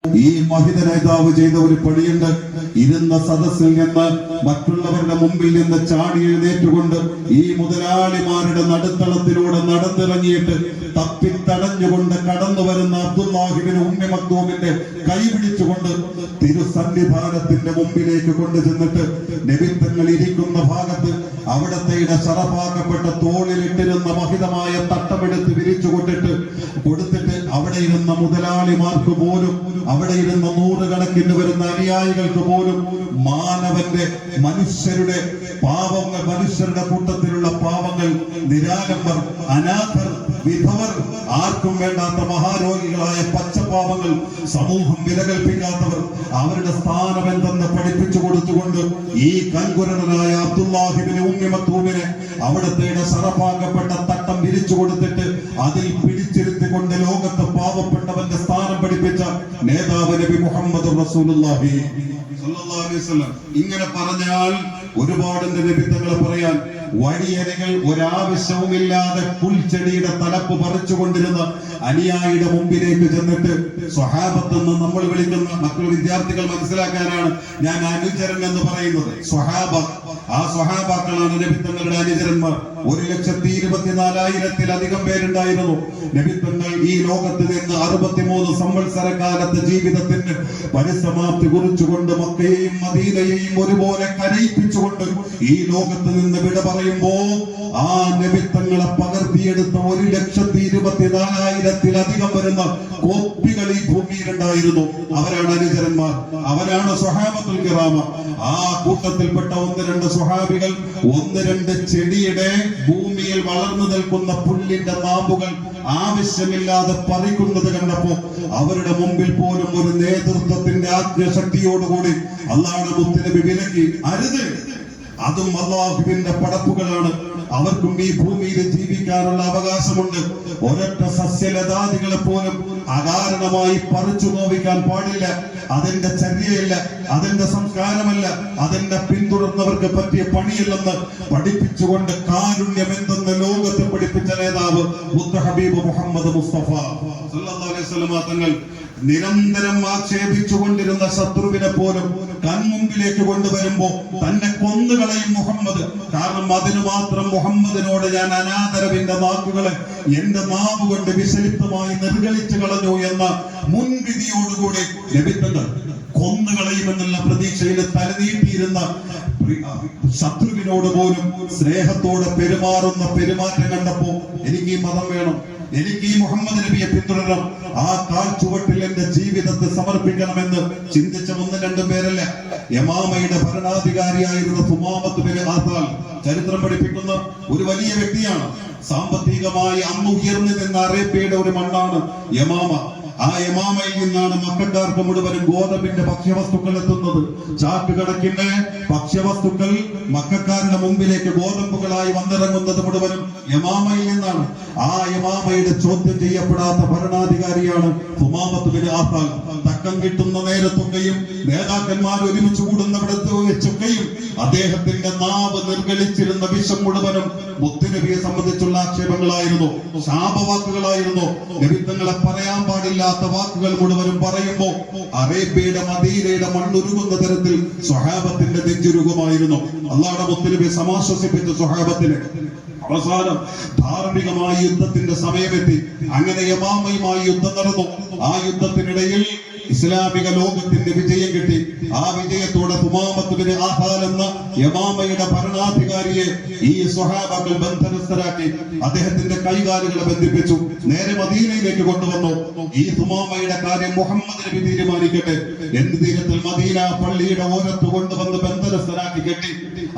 ഈ മഹിത നേതാവ് ചെയ്ത ഒരു പണിയുണ്ട്. ഇരുന്ന സദസ്സിൽ നിന്ന് മറ്റുള്ളവരുടെ മുമ്പിൽ നിന്ന് ചാടി എഴുന്നേറ്റുകൊണ്ട് ഈ മുതലാളിമാരുടെ നടുത്തളത്തിലൂടെ നടന്നിറങ്ങിയിട്ട് തപ്പിത്തടഞ്ഞുകൊണ്ട് കടന്നു വരുന്ന അബ്ദുല്ലാഹിബ്നു ഉമ്മി മക്തൂമിന്റെ കൈ പിടിച്ചുകൊണ്ട് തിരുസന്നിധാനത്തിന്റെ മുമ്പിലേക്ക് കൊണ്ടു ചെന്നിട്ട് നബിത്തങ്ങൾ ഇരിക്കുന്ന ഭാഗത്ത് അവിടത്തെ ശറഫാക്കപ്പെട്ട തോളിലിട്ടിരുന്ന മഹിതമായ തട്ടമെടുത്ത് വിരിച്ചു കൊടുത്തിട്ട് അവിടെ ഇരുന്ന മുതലാളിമാർക്ക് പോലും, അവിടെ ഇരുന്ന നൂറുകണക്കിന് വരുന്ന അനുയായികൾക്ക് പോലും മാനവന്റെ മനുഷ്യരുടെ പാവങ്ങൾ, മനുഷ്യരുടെ കൂട്ടത്തിലുള്ള പാവങ്ങൾ, നിരാലംബർ, അനാഥർ, വിധവർ, ആർക്കും വേണ്ടാത്ത മഹാരോഗികളായ പച്ചപ്പാവങ്ങൾ, സമൂഹം വിലകൽപ്പിക്കാത്തവർ, അവരുടെ സ്ഥാനം എന്തെന്ന് പഠിപ്പിച്ചു കൊടുത്തുകൊണ്ട് ഈ കൺകുരനായ അബ്ദുല്ലാഹിബ്നു ഉമ്മി മക്തൂമിനെ അവിടത്തെ ശറഫാക്കപ്പെട്ട തട്ടം വിരിച്ചു കൊടുത്തിട്ട് അതിൽ പിടിച്ചിരുത്തിക്കൊണ്ട് ലോകത്ത് പാവപ്പെട്ടവന്റെ സ്ഥാനം പഠിപ്പിച്ച നേതാവ് നബി മുഹമ്മദ് റസൂലുള്ളാഹി സ്വല്ലല്ലാഹു അലൈഹി വസല്ലം. ഇങ്ങനെ പറഞ്ഞാൽ ഒരുപാട് നബിത്തങ്ങളെ പറയാൻ. വഴിയരികൾ ഒരാവശ്യവുമില്ലാതെ പുൽച്ചെടിയുടെ തലപ്പ് പറിച്ചുകൊണ്ടിരുന്ന അനുയായിയുടെ മുമ്പിലേക്ക് ചെന്നിട്ട് സ്വഹാബത്തെന്ന് നമ്മൾ വിളിക്കുന്ന മറ്റുള്ള വിദ്യാർത്ഥികൾ മനസ്സിലാക്കാനാണ് ഞാൻ അനുചരൻ എന്ന് പറയുന്നത്. സ്വഹാബ, ആ സ്വഹാബാക്കളാണ് നബിത്തങ്ങളുടെ അനുചരന്മാർ. 1,24,000-ത്തിലധികം പേരുണ്ടായിരുന്നു. നബിത്തങ്ങൾ ഈ ലോകത്ത് നിന്ന് 63 സംവത്സര കാലത്തെ ജീവിതത്തിന് പരിസമാപ്തി കുറിച്ചുകൊണ്ട് മക്കയെയും മദീനയെയും ഒരുപോലെ കരയിപ്പിച്ചുകൊണ്ട് ഈ ലോകത്ത് നിന്ന് വിട പറയുമ്പോ ആ നബിത്തങ്ങളെ പകർത്തിയെടുത്ത 1,24,000-ത്തിലധികം വരുന്ന കോപ്പികൾ ഈ ഭൂമിയിലുണ്ടായിരുന്നു. അവരാണ് അനുചരന്മാർ, അവരാണ് സ്വഹാബത്തുൽ കിറാമ. ആ കൂട്ടത്തിൽപ്പെട്ട 1-2 സ്വഹാബികൾ 1-2 ചെടിയുടെ ഭൂമിയിൽ വളർന്നു നിൽക്കുന്ന പുല്ലിന്റെ നാമ്പുകൾ ആവശ്യമില്ലാതെ പറിക്കുന്നത് കണ്ടപ്പോ അവരുടെ മുമ്പിൽ പോലും ഒരു നേതൃത്വത്തിന്റെ ആത്മശക്തിയോടുകൂടി അല്ലാഹുവിന്റെ മുത്തുനബി വിലക്കി, അരുത്, അതും അല്ലാഹുവിന്റെ പടപ്പുകളാണ്, അവർക്കും ഈ ഭൂമിയിൽ ജീവിക്കാനുള്ള അവകാശമുണ്ട്. ഒരൊറ്റ സസ്യലതാദികളെ പോലും അകാരണമായി പറിച്ചു നോവിക്കാൻ പാടില്ല. അതിന്റെ ചര്യയില്ല, അതിന്റെ സംസ്കാരമല്ല, അതിന്റെ പിന്തുടർന്നവർക്ക് പറ്റിയ പണിയില്ലെന്ന് പഠിപ്പിച്ചുകൊണ്ട് കാരുണ്യം എന്തെന്ന് ലോകത്തെ പഠിപ്പിച്ച നേതാവ് മുത്ത് ഹബീബ് മുഹമ്മദ് മുസ്തഫ സല്ലല്ലാഹു അലൈഹി വസല്ലം തങ്ങൾ നിരന്തരം ആക്ഷേപിച്ചുകൊണ്ടിരുന്ന ശത്രുവിനെ പോലും കൺമുമ്പിലേക്ക് കൊണ്ടുവരുമ്പോ തന്നെ കൊന്നുകളയും മുഹമ്മദ്. കാരണം അതിനു മാത്രം മുഹമ്മദിനോട് ഞാൻ അനാദരവിന്റെ വാക്കുകളെ എന്റെ നാവ് കൊണ്ട് വിശലിപ്തമായി നിർഗളിച്ചു കളഞ്ഞു എന്ന മുൻവിധിയോടുകൂടി നബിത്തങ്ങൾ കൊന്നുകളയുമെന്നുള്ള പ്രതീക്ഷയിൽ തലനീട്ടിയിരുന്ന ശത്രുവിനോട് പോലും സ്നേഹത്തോടെ പെരുമാറുന്ന പെരുമാറ്റം കണ്ടപ്പോ എനിക്ക് ഈ മതം വേണം, എനിക്ക് ഈ മുഹമ്മദ് നബിയെ പിന്തുടരണം, ആ കാൽച്ചുവട്ടിൽ എന്റെ ജീവിതത്തെ സമർപ്പിക്കണമെന്ന് ചിന്തിച്ച 1-2 പേരല്ല. യമാമയുടെ ഭരണാധികാരിയായിരുന്ന സുമാമത്ത് ബിൻ ആസാൽ ചരിത്രം പഠിപ്പിക്കുന്ന ഒരു വലിയ വ്യക്തിയാണ്. സാമ്പത്തികമായി അന്ന് ഉയർന്നു നിന്ന അറേബ്യയുടെ ഒരു മണ്ണാണ് യമാമ. ആ യമാമയിൽ നിന്നാണ് മക്കക്കാർക്ക് മുഴുവനും ഗോതമ്പിന്റെ ഭക്ഷ്യവസ്തുക്കൾ എത്തുന്നത്. ചാക്ക് കണക്കിന് ഭക്ഷ്യവസ്തുക്കൾ മക്കക്കാരുടെ മുമ്പിലേക്ക് ഗോതമ്പുകളായി വന്നിറങ്ങുന്നത് മുഴുവനും യമാമയിൽ നിന്നാണ്. ആ യമാമയുടെ ചോദ്യം ചെയ്യപ്പെടാത്ത ഭരണാധികാരിയാണ് സുമാമത്ത് ബിൻ ആസാൽ. തക്കം കിട്ടുന്ന നേരത്തൊക്കെയും നേതാക്കന്മാർ ഒരുമിച്ച് കൂടുന്നവിടത്ത് വെച്ചൊക്കെയും അദ്ദേഹത്തിന്റെ നാവ് നിർഗളിച്ചിരുന്ന വിഷം മുഴുവനും മുത്തുനബിയെ സംബന്ധിച്ചുള്ള ആക്ഷേപങ്ങളായിരുന്നു, ശാപവാക്കുകളായിരുന്നു. നബിത്തങ്ങളെ പറയാൻ പാടില്ലാത്ത വാക്കുകൾ മുഴുവനും പറയുമ്പോ അറേബ്യയുടെ മദീനയുടെ മണ്ണുരുകുന്ന തരത്തിൽ സ്വഹാബത്തിന്റെ നെഞ്ചുരുകുമായിരുന്നു. അല്ലാഹുവിന്റെ മുത്തുനബി സമാശ്വസിപ്പിച്ച സ്വഹാബത്തിനെ അവസാനം ധാർമ്മികമായ യുദ്ധത്തിന്റെ സമയമെത്തി. അങ്ങനെ യമാമയുമായി യുദ്ധം നടന്നു. ആ യുദ്ധത്തിനിടയിൽ ഇസ്ലാമിക ലോകത്തിന്റെ വിജയം കിട്ടി. ആ വിജയത്തോടെ സുമാമത്ത് ബിൻ ആസാൽ എന്ന യമാമയുടെ ഭരണാധികാരിയെ ഈ സ്വഹാബാക്കൾ ബന്ധനസ്ഥരാക്കി. അദ്ദേഹത്തിന്റെ കൈകാലുകളെ ബന്ധിപ്പിച്ചു, നേരെ മദീനയിലേക്ക് കൊണ്ടുവന്നു. ഈ സുമാമയുടെ കാര്യം മുഹമ്മദ് നബി തീരുമാനിക്കട്ടെ. എന്ത് തീരത്തിൽ മദീന പള്ളിയുടെ ഓരത്ത് കൊണ്ടുവന്ന് ബന്ധനസ്ഥരാക്കി കെട്ടി.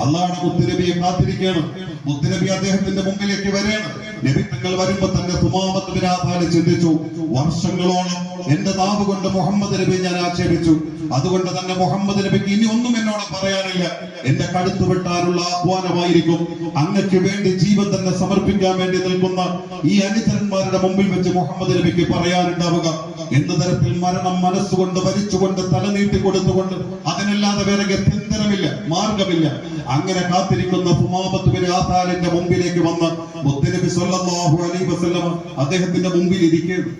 അല്ലാഹുവിന്റെ മുത്തുനബിയെ കാത്തിരിക്കണം. മുത്തുനബി അദ്ദേഹത്തിന്റെ മുമ്പിലേക്ക് വരണം. നബിത്തങ്ങൾ വരുമ്പോ തന്നെ സുമാമത്ത് ബിൻ ആസാൽ ചിന്തിച്ചു, വർഷങ്ങളോളം എന്റെ നാവ് കൊണ്ട് മുഹമ്മദ് നബി ഞാൻ ആക്ഷേപിച്ചു, അതുകൊണ്ട് തന്നെ മുഹമ്മദ് നബിക്ക് ഇനി ഒന്നും എന്നോട് പറയാനില്ല. എന്റെ കടുത്തു വെട്ടാനുള്ള ആഹ്വാനമായിരിക്കും. അങ്ങക്ക് വേണ്ടി ജീവൻ തന്നെ സമർപ്പിക്കാൻ വേണ്ടി നിൽക്കുന്ന ഈ അനുചരന്മാരുടെ മുമ്പിൽ വെച്ച് മുഹമ്മദ് നബിക്ക് പറയാനുണ്ടാവുക എന്ന തരത്തിൽ മരണം മനസ്സുകൊണ്ട് ഭരിച്ചുകൊണ്ട് തലനീട്ടി കൊടുത്തുകൊണ്ട് അതിനല്ലാതെ വേറെ ഗത്യന്തരമില്ല, മാർഗമില്ല. അങ്ങനെ കാത്തിരിക്കുന്ന സുമാമത്ത് ബിൻ ആസാലിന്റെ മുമ്പിലേക്ക് വന്ന മുത്തുനബി സ്വല്ലല്ലാഹു അലൈഹി വസല്ലം അദ്ദേഹത്തിന്റെ മുമ്പിൽ ഇരിക്കുകയാണ്.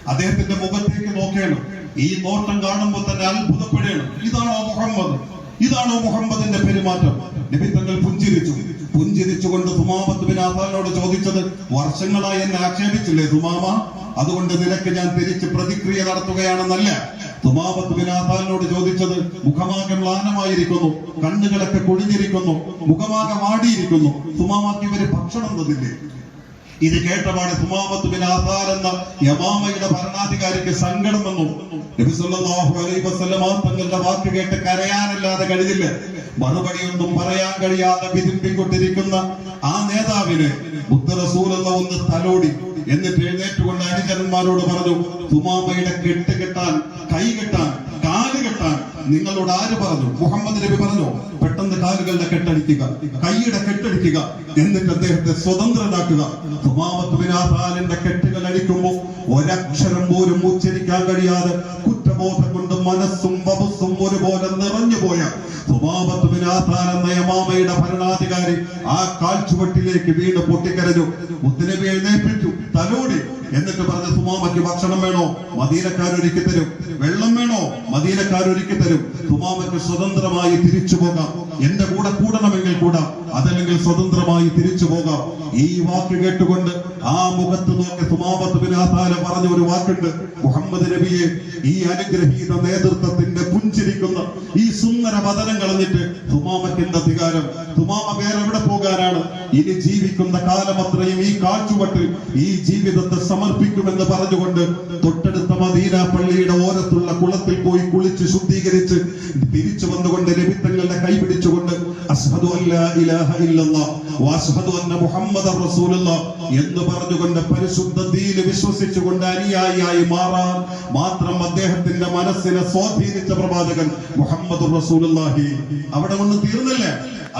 അദ്ദേഹത്തിന്റെ മുഖത്തേക്ക് നോക്കണം. ഈ നോട്ടം കാണുമ്പോൾ തന്നെ അത്ഭുതപ്പെടണം. ഇതാണോ മുഹമ്മദ്? ഇതാണോ മുഹമ്മദിന്റെ പെരുമാറ്റം? നബി തങ്ങൾ പുഞ്ചിരിച്ചുകൊണ്ട് സുമാമത്ത് ബിൻ ആസാലിനോട് ചോദിച്ചത്, വർഷങ്ങളായി എന്നെ ആക്ഷേപിച്ചില്ലേ സുമാമ, അതുകൊണ്ട് നിനക്ക് ഞാൻ തിരിച്ച് പ്രതിക്രിയ നടത്തുകയാണെന്നല്ല. സുമാമത്ത് ബിൻ ആസാലിനോട് ചോദിച്ചത്, മുഖമാകെ മ്ലാനമായിരിക്കുന്നു, കണ്ണുകളൊക്കെ കുഴിഞ്ഞിരിക്കുന്നു, മുഖമാകെ വാടിയിരിക്കുന്നു, സുമാമാക്ക് ഇവര് ഭക്ഷണം തന്നില്ലേ? ഇത് കേട്ടപാടെ സുമാമത്ത് ബിൻ ആസാൽ എന്ന യമാമയുടെ ഭരണാധികാരിക്ക് സങ്കടം വന്നു. നബി സല്ലല്ലാഹു അലൈഹി വസല്ലമ തങ്ങളുടെ വാക്ക് കേട്ട് കരയാനല്ലാതെ കഴിഞ്ഞില്ല. മറുപടിയൊന്നും പറയാൻ കഴിയാതെ വിതുമ്പിക്കൊണ്ടിരിക്കുന്ന ആ നേതാവിന് മുത്ത് റസൂലുള്ളാഹി ഒന്ന് തലോടി. എന്നിട്ട് എഴുന്നേറ്റുകൊണ്ട് അനുചരന്മാരോട് പറഞ്ഞു, സുമാമയുടെ കെട്ട് കെട്ടാൻ, കൈ കെട്ടാൻ, കാല് കെട്ടാൻ നിങ്ങളോട് ആര് പറഞ്ഞു? മുഹമ്മദ് നബി പറഞ്ഞു. പെട്ടെന്ന് കാലുകളുടെ കെട്ടടിക്കുക, കൈയുടെ കെട്ടടിക്കുക, എന്നിട്ട് അദ്ദേഹത്തെ സ്വതന്ത്രനാക്കുക. സുമാമത്ത് ബിൻ ആസാലിന്റെ കെട്ടുകൾ അടിക്കുമ്പോൾ ഒരക്ഷരം പോലും ഉച്ചരിക്കാൻ കഴിയാതെ കുറ്റബോധം കൊണ്ട് മനസ്സും വപസ്സും ഒരുപോലെ നിറഞ്ഞുപോയ സുമാമത്ത് ബിൻ ആസാൽ എന്ന യമാമയുടെ ഭരണാധികാരി ആ കാൽച്ചുവട്ടിലേക്ക് വീണ് പൊട്ടിക്കരഞ്ഞു. മുത്തുനബി എഴുന്നേൽപ്പിച്ചു, തലോടി. എന്നിട്ട് പറഞ്ഞ, സുമാമയ്ക്ക് ഭക്ഷണം വേണോ? മദീനക്കാരൊരുക്കി തരും. വെള്ളം വേണോ? മദീനക്കാരൊരുക്കി തരും. സുമാമയ്ക്ക് സ്വതന്ത്രമായി തിരിച്ചു പോകാം. എന്റെ കൂടെ കൂടണമെങ്കിൽ കൂടാം, അതല്ലെങ്കിൽ സ്വതന്ത്രമായി തിരിച്ചു പോകാം. ഈ വാക്ക് കേട്ടുകൊണ്ട് ആ മുഖത്ത് നോക്കി സുമാമത്ത് ബിൻ ആസാൽ പറഞ്ഞ ഒരു വാക്കുണ്ട്, മുഹമ്മദ് നബിയെ, ഈ അനുഗ്രഹീത നേതൃത്വത്തിന്റെ പുഞ്ചിരിക്കുന്ന ഈ സുന്ദര വദനം കളഞ്ഞിട്ട് സുമാമയ്ക്ക് എന്ത് അധികാരം? സുമാമ വേറെവിടെ പോകാനാണ്? ഇനി ജീവിക്കുന്ന കാലം അത്രയും ഈ കാഴ്ചവട്ടിൽ ഈ ജീവിതത്തെ സമർപ്പിക്കുമെന്ന് പറഞ്ഞുകൊണ്ട് തൊട്ടടുത്ത മദീന പള്ളിയുടെ ഓരത്തുള്ള കുളത്തിൽ പോയി കുളിച്ച് ശുദ്ധീകരിച്ച് തിരിച്ചു വന്നുകൊണ്ട് നബി തങ്ങളുടെ കൈ പിടിച്ചുകൊണ്ട് അശ്ഹദു അല്ലാ ഇലാഹ ഇല്ലല്ലാഹ് വഅശ്ഹദു അന്ന മുഹമ്മദർ റസൂലുള്ളാഹ് എന്ന് പറഞ്ഞുകൊണ്ട് പരിശുദ്ധ ദീനിൽ വിശ്വസിച്ചുകൊണ്ട് അനുയായിയായി മാറാൻ മാത്രം അദ്ദേഹത്തിന്റെ മനസ്സിനെ സ്വാധീനിച്ച പ്രവാചകൻ മുഹമ്മദുർ റസൂലുള്ളാഹി. അവിടെ ഒന്നും തീർന്നില്ല.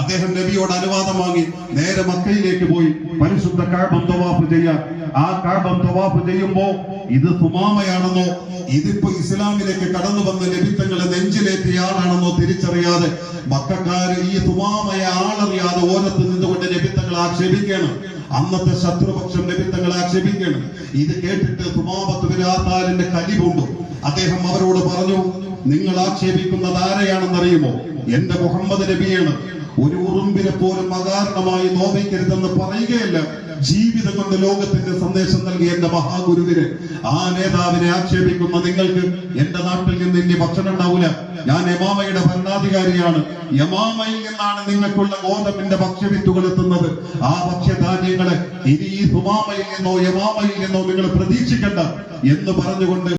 അദ്ദേഹം നബിയോട് അനുവാദം വാങ്ങി നേരെ മക്കയിലേക്ക് പോയി പരിശുദ്ധ കഅബം തവാഫ് ചെയ്യാൻ. ആ കഅബം തവാഫ് ചെയ്യുമ്പോ ഇത് സുമാമയാണെന്നോ, ഇതിപ്പോ ഇസ്ലാമിലേക്ക് കടന്നു വന്ന നബി തങ്ങളെ നെഞ്ചിലേറ്റിയ ആളാണെന്നോ തിരിച്ചറിയാതെ മക്കക്കാര് ഈ സുമാമയെ ആളറിയാതെ ഓരത്ത് നിന്നുകൊണ്ട് നബി തങ്ങളെ ആക്ഷേപിക്കണം. അന്നത്തെ ശത്രുപക്ഷം നബി തങ്ങളെ ആക്ഷേപിക്കണം. ഇത് കേട്ടിട്ട് സുമാമത്ത് ബിൻ ആസാലിന്റെ കലിവുണ്ട്. അദ്ദേഹം അവരോട് പറഞ്ഞു, നിങ്ങൾ ആക്ഷേപിക്കുന്നത് ആരെയാണെന്നറിയുമോ? എന്റെ മുഹമ്മദ് നബിയാണ്. ഒരു ഉറുമ്പിനെ പോലും അകാരണമായി നോവിക്കരുതെന്ന് പറയുകയല്ല, ജീവിതം കൊണ്ട് ലോകത്തിന്റെ സന്ദേശം നൽകിയ എന്റെ മഹാഗുരുവിനെ, ആ നേതാവിനെ ആക്ഷേപിക്കുന്ന നിങ്ങൾക്ക് എന്റെ നാട്ടിൽ നിന്ന് ഇനി ഭക്ഷണം ഉണ്ടാവില്ല. ഞാൻ യമാമയുടെ ഭരണാധികാരിയാണ്. യമാമയിൽ നിന്നാണ് നിങ്ങൾക്കുള്ള ഗോതമ്പിന്റെ ഭക്ഷ്യവിത്തുകൾ എത്തുന്നത്. ആ ഭക്ഷ്യധാന്യങ്ങളെ ഇനി ഈ സുമാമയിൽ നിന്നോ യമാമയിൽ നിന്നോ നിങ്ങൾ പ്രതീക്ഷിക്കണ്ട എന്ന് പറഞ്ഞുകൊണ്ട്